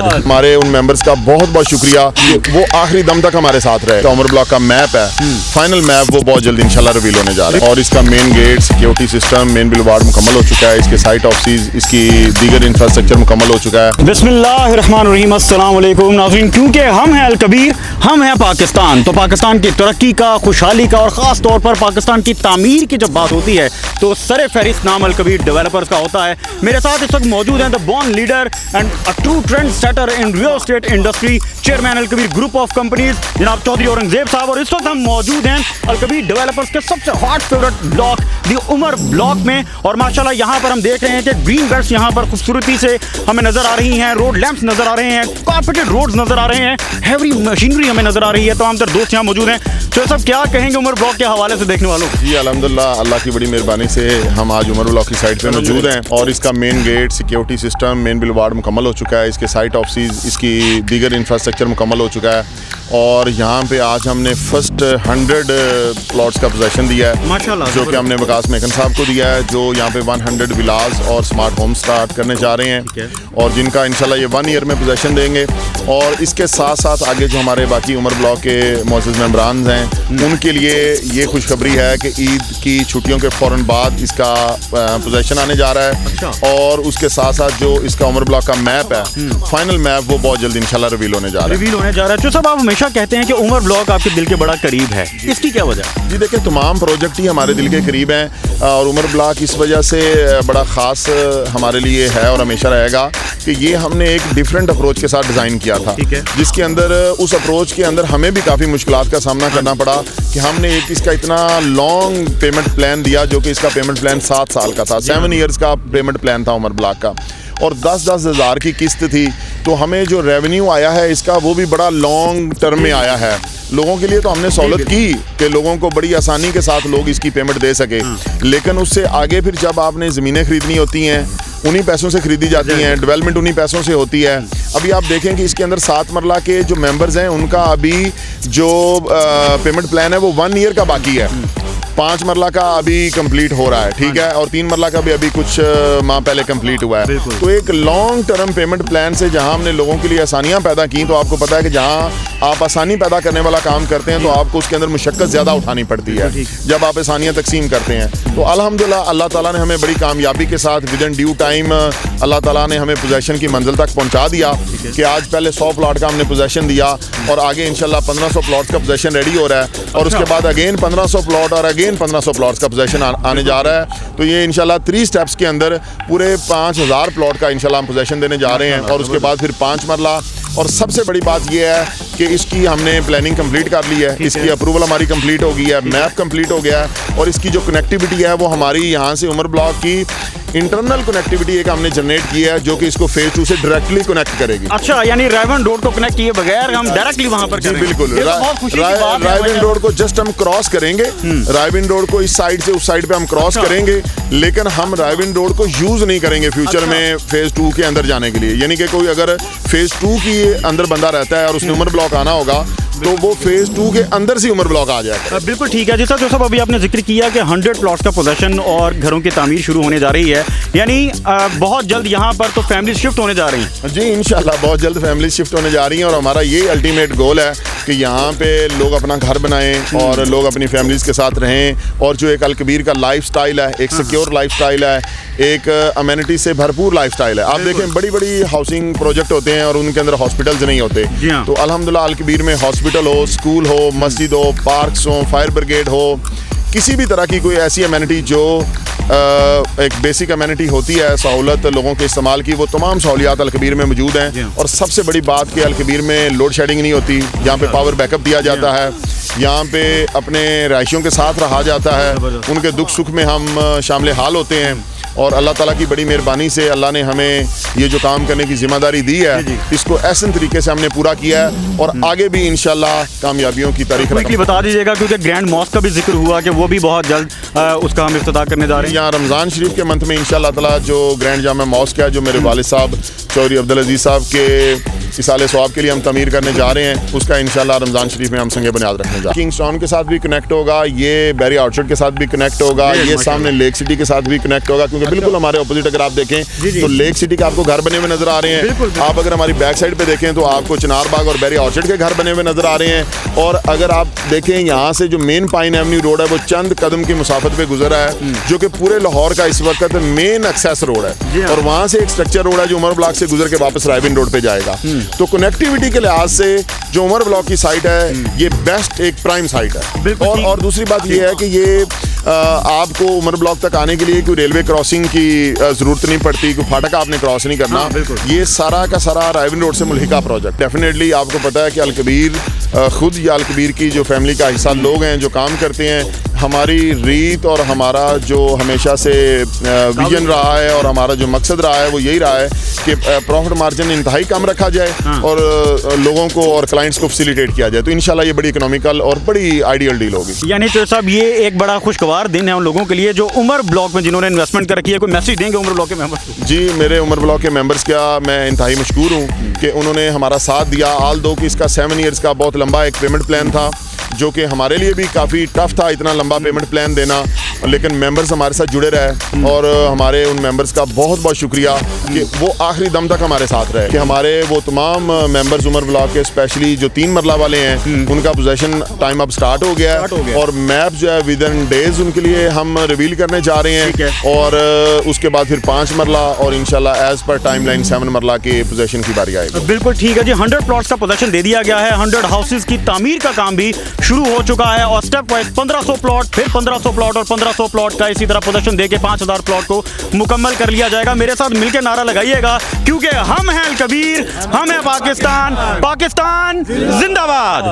धन्यवाद। हमारे उन मेंबर्स का बहुत बहुत शुक्रिया कि वो आखिरी दम तक हमारे साथ रहे। उमर ब्लॉक का मैप है, फाइनल मैप वो बहुत जल्द इंशाल्लाह रिवील होने जा रहा है और इसका main gate, security system, main boulevard मुकम्मल हो चुका है। इसके साइट ऑफिस, इसकी दीगर इंफ्रास्ट्रक्चर मुकम्मल हो चुका है। बिस्मिल्लाहिर्रहमानिर्रहीम, अस्सलाम वालेकुम नाज़रीन। क्योंकि हम हैं अल-कबीर, हम हैं पाकिस्तान, तो पाकिस्तान की तरक्की का, खुशहाली का और ख़ास तौर पर पाकिस्तान की तामीर की जब बात होती है तो सर फहरिस्त नाम अल-कबीर डेवलपर्स का होता है। मेरे साथ इस वक्त मौजूद हैं the born leader and a true trend setter in real estate industry, chairman Al Kabir group of companies जनाब चौधरी औरंगजेब साहब। और इस वक्त हम मौजूद हैं अल-कबीर डेवलपर्स के सबसे हॉट फेवरेट ब्लॉक दी उमर ब्लॉक में। और माशाल्लाह यहाँ पर हम देख रहे हैं कि ग्रीन बेल्ट्स यहाँ पर खूबसूरती से हमें नजर आ रही हैं, रोड लैंप्स नजर आ रहे हैं, कारपेटेड रोड्स नजर आ रहे हैं, हैवी मशीनरी हमें नजर आ रही है। तो हम दोस्त यहाँ मौजूद हैं, तो सब क्या कहेंगे उमर ब्लॉक के हवाले से देखने वालों? जी अल्हम्दुलिल्लाह, अल्लाह की बड़ी मेहरबानी से हम आज उमर ब्लॉक की साइट पे मौजूद हैं और इसका main gate, security system, main boulevard मुकम्मल हो चुका है। इसके साइट ऑफिस, इसकी दीगर इंफ्रास्ट्रक्चर मुकम्मल हो चुका है और यहाँ पे आज हमने फर्स्ट 100 प्लॉट्स का पोजेसन दिया है माशाल्लाह, जो कि हमने विकास मेकन साहब को दिया है, जो यहाँ पे 100 विलास और स्मार्ट होम स्टार्ट करने जा रहे हैं और जिनका इंशाल्लाह ये 1 ईयर में पोजेसन देंगे। और इसके साथ साथ आगे जो हमारे बाकी उमर ब्लॉक के मौजूद मेंबरान हैं उनके लिए ये खुशखबरी है कि ईद की छुट्टियों के फ़ौरन बाद इसका पोजेसन आने जा रहा है और उसके साथ साथ जो इसका उमर ब्लॉक का मैप है, फाइनल मैप वो बहुत जल्द इंशाल्लाह रिवील होने जा रहा है। जो सब आप हमेशा कहते हैं कि उमर ब्लॉक आपके दिल के बड़ा करीब है, इसकी क्या वजह? जी देखिए, तमाम प्रोजेक्ट ही हमारे दिल के करीब हैं और उमर ब्लॉक इस वजह से बड़ा ख़ास हमारे लिए है और हमेशा रहेगा कि ये हमने एक डिफरेंट अप्रोच के साथ डिज़ाइन किया था, जिसके अंदर उस अप्रोच के अंदर हमें भी काफ़ी मुश्किलात का सामना करना पड़ा कि हमने एक इसका इतना लॉन्ग पेमेंट प्लान दिया, जो कि इसका पेमेंट प्लान 7 साल का था, 7 ईयर्स का पेमेंट प्लान था उमर ब्लॉक का और 10-10 हज़ार की किस्त थी। तो हमें जो रेवेन्यू आया है इसका वो भी बड़ा लॉन्ग टर्म में आया है। लोगों के लिए तो हमने सहूलत की कि लोगों को बड़ी आसानी के साथ लोग इसकी पेमेंट दे सके, लेकिन उससे आगे फिर जब आपने ज़मीनें खरीदनी होती हैं उन्हीं पैसों से खरीदी जाती हैं, डेवलपमेंट उन्हीं पैसों से होती है। अभी आप देखें कि इसके अंदर 7 मरला के जो मेंबर्स हैं उनका अभी जो पेमेंट प्लान है वो 1 ईयर का बाकी है, 5 मरला का अभी कंप्लीट हो रहा है, ठीक है, और 3 मरला का भी अभी कुछ माह पहले कंप्लीट हुआ है। तो एक लॉन्ग टर्म पेमेंट प्लान से जहां हमने लोगों के लिए आसानियां पैदा की, तो आपको पता है कि जहां आप आसानी पैदा करने वाला काम करते हैं तो आपको उसके अंदर मुशक्कत ज़्यादा उठानी पड़ती है जब आप आसानियाँ तकसीम करते हैं। तो अल्हम्दुलिल्लाह अल्लाह ताला ने हमें बड़ी कामयाबी के साथ विद इन ड्यू टाइम अल्लाह ताला ने हमें पोजेसन की मंजिल तक पहुँचा दिया कि आज पहले 100 प्लॉट का हमने पोजेसन दिया और आगे इंशाल्लाह 1500 प्लॉट का पोजेसन रेडी हो रहा है और उसके बाद अगेन 1500 प्लॉट और अगेन 1500 प्लॉट्स का पोजेसन आने जा रहा है। तो ये इंशाल्लाह 3 स्टेप्स के अंदर पूरे 5000 प्लॉट का इंशाल्लाह हम पोजेसन देने जा रहे हैं और उसके बाद फिर 5 मरला। और सबसे बड़ी बात यह है कि इसकी हमने प्लानिंग कंप्लीट कर ली है, इसकी अप्रूवल हमारी कंप्लीट हो गई है, मैप कंप्लीट हो गया है और इसकी जो कनेक्टिविटी है वो हमारी यहाँ से उमर ब्लॉक की इंटरनल कनेक्टिविटी एक हमने जनरेट की है जो कि इसको फेज 2 से डायरेक्टली कनेक्ट करेगी। अच्छा, यानी रायवन रोड को कनेक्ट किए बगैर हम डायरेक्टली वहां पर करेंगे? बिल्कुल, रायवन रोड को जस्ट हम क्रॉस करेंगे, रायवन रोड को इस साइड से उस साइड पे हम क्रॉस करेंगे, लेकिन हम रायवन रोड को यूज नहीं करेंगे फ्यूचर में फेज 2 के अंदर जाने के लिए। यानी कि कोई अगर फेज 2 की अंदर बंदा रहता है और उसने उमर ब्लॉक आना होगा तो वो फेज 2 के अंदर से उमर ब्लॉक आ जाएगा। बिल्कुल ठीक है जी सर। जो सब अभी आपने जिक्र किया कि 100 प्लॉट्स का पोजेसन और घरों की तामीर शुरू होने जा रही है, यानी बहुत जल्द यहाँ पर तो फैमिली शिफ्ट होने जा रही हैं? जी इंशाल्लाह बहुत जल्द फैमिली शिफ्ट होने जा रही हैं और हमारा ये अल्टीमेट गोल है कि यहाँ पे लोग अपना घर बनाएं और लोग अपनी फैमिलीज़ के साथ रहें और जो एक अल-कबीर का लाइफस्टाइल है, एक सिक्योर लाइफस्टाइल है, एक अमेनिटी से भरपूर लाइफस्टाइल है। आप देखें बड़ी बड़ी हाउसिंग प्रोजेक्ट होते हैं और उनके अंदर हॉस्पिटल्स नहीं होते, तो अल्हम्दुलिल्लाह अल-कबीर में हॉस्पिटल हो, स्कूल हो, मस्जिद हो, पार्क्स हो, फायर ब्रिगेड हो, किसी भी तरह की कोई ऐसी अमेनिटी जो एक बेसिक अमेनिटी होती है, सहूलत लोगों के इस्तेमाल की, वो तमाम सहूलियात अल-कबीर में मौजूद हैं। और सबसे बड़ी बात कि अल-कबीर में लोड शेडिंग नहीं होती, यहाँ पे पावर बैकअप दिया जाता है, यहाँ पे अपने रहायशियों के साथ रहा जाता है, उनके दुख सुख में हम शामिल हाल होते हैं और अल्लाह ताला की बड़ी मेहरबानी से अल्लाह ने हमें ये जो काम करने की जिम्मेदारी दी है इसको ऐसे तरीके से हमने पूरा किया है और आगे भी इंशाल्लाह कामयाबियों की तारीख बता दीजिएगा, क्योंकि ग्रैंड मॉस्क का भी जिक्र हुआ कि वो भी बहुत जल्द उसका हम इफ्तिताह करने जा रहे हैं। यहाँ रमज़ान शरीफ के मंथ में इंशाल्लाह ताला जो ग्रैंड जामा मॉस्क है, जो मेरे वालिद साहब चौधरी अब्दुल अजीज़ साहब के इसाले सवाब के लिए हम तमीर करने जा रहे हैं, उसका इंशाल्लाह रमज़ान शरीफ में हम संगे बुनियाद रखने जा रहे हैं। किंग्सटाउन के साथ भी कनेक्ट होगा, ये बैरी आउटलेट के साथ भी कनेक्ट होगा, ये सामने लेक सिटी के साथ भी कनेक्ट होगा, क्योंकि बिल्कुल हमारे ऑपोजिट अगर आप देखें तो लेक सिटी के आपको घर बने हुए नजर आ रहे हैं। आप अगर हमारी बैक साइड पे देखें तो आपको चिनार बाग और बैरी आउटलेट के घर बने हुए नजर आ रहे हैं। और अगर आप देखें यहाँ से जो मेन पाइन एवेन्यू रोड है वो चंद कदम की मुसाफत पे गुजरा है, जो कि पूरे लाहौर का इस वक्त मेन एक्सेस रोड है। और वहाँ से एक स्ट्रक्चर रोड है जो उमर ब्लॉक से गुजर के वापस रायबिन रोड पे जाएगा। तो कनेक्टिविटी के लिहाज से जो उमर ब्लॉक की साइट है ये बेस्ट एक प्राइम साइट है। और दूसरी बात ये है कि ये आपको उमर ब्लॉक तक आने के लिए कोई रेलवे क्रॉसिंग की जरूरत नहीं पड़ती, कोई फाटक आपने क्रॉस नहीं करना। ये सारा का सारा रायविन रोड से मुल्हिका प्रोजेक्ट। डेफिनेटली आपको पता है कि अलकबीर खुद या अलकबीर की जो फैमिली का हिस्सा लोग हैं जो काम करते हैं, हमारी रीत और हमारा जो हमेशा से विजन रहा है और हमारा जो मकसद रहा है वो यही रहा है कि प्रॉफिट मार्जिन इंतहाई कम रखा जाए और लोगों को और क्लाइंट्स को फैसिलिटेट किया जाए। तो इंशाल्लाह ये बड़ी इकोनॉमिकल और बड़ी आइडियल डील होगी। यानी तो साहब ये एक बड़ा खुशगवार दिन है उन लोगों के लिए जो उमर ब्लॉक में जिन्होंने इन्वेस्टमेंट कर रखी है। कोई मैसेज देंगे उमर ब्लॉक के मेंबर्स को? जी, मेरे उमर ब्लॉक के मेंबर्स का मैं इंतहाई मशकूर हूँ कि उन्होंने हमारा साथ दिया। आल दो कि इसका 7 ईयर्स का बहुत लंबा एक पेमेंट प्लान था, जो कि हमारे लिए भी काफ़ी टफ था इतना लंबा पेमेंट प्लान देना, लेकिन मेंबर्स हमारे साथ जुड़े रहे और हमारे उन मेंबर्स का बहुत बहुत शुक्रिया कि वो आखिरी दम तक हमारे साथ रहे। कि हमारे वो तमाम मेंबर्स उमर ब्लॉक के स्पेशली जो 3 मरला वाले हैं उनका पोजेशन टाइम अब स्टार्ट हो गया है और मैप जो है विद इन डेज उनके लिए हम रिवील करने जा रहे हैं। और उसके बाद फिर 5 मरला और इंशाल्लाह एज पर टाइम लाइन 7 मरला के पोजेशन की बारी आएगी। बिल्कुल ठीक है जी। 100 प्लॉट्स का पोजेशन दे दिया गया है। 100 हाउसेज की तामीर का काम भी शुरू हो चुका है और स्टेप वाइज 1500 प्लॉट, फिर 1500 प्लॉट और 1500 प्लॉट का इसी तरह पोजीशन देके 5000 प्लॉट को मुकम्मल कर लिया जाएगा। मेरे साथ मिलकर नारा लगाइएगा, क्योंकि हम हैं कबीर, हम हैं पाकिस्तान, पाकिस्तान जिंदाबाद।